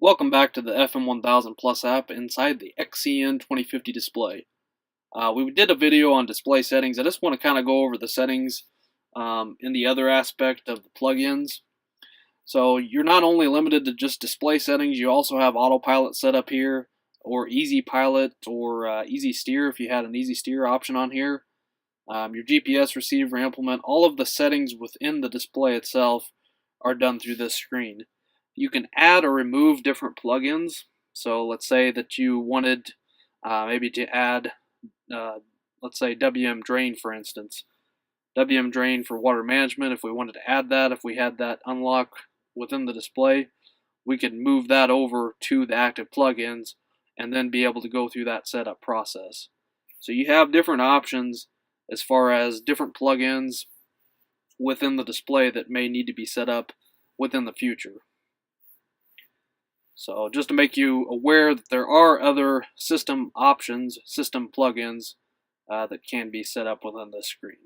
Welcome back to the FM1000 Plus app inside the XCN 2050 display. We did a video on display settings. I just want to kind of go over the settings in the other aspect of the plugins. So you're not only limited to just display settings, you also have autopilot set up here, or easy pilot, or easy steer if you had an easy steer option on here. Your GPS receiver implement, all of the settings within the display itself are done through this screen. You can add or remove different plugins. So let's say that you wanted maybe to add, let's say WM Drain, for instance. WM Drain for water management. If we wanted to add that, if we had that unlock within the display, we could move that over to the active plugins and then be able to go through that setup process. So you have different options as far as different plugins within the display that may need to be set up within the future. So just to make you aware that there are other system options, system plugins that can be set up within this screen.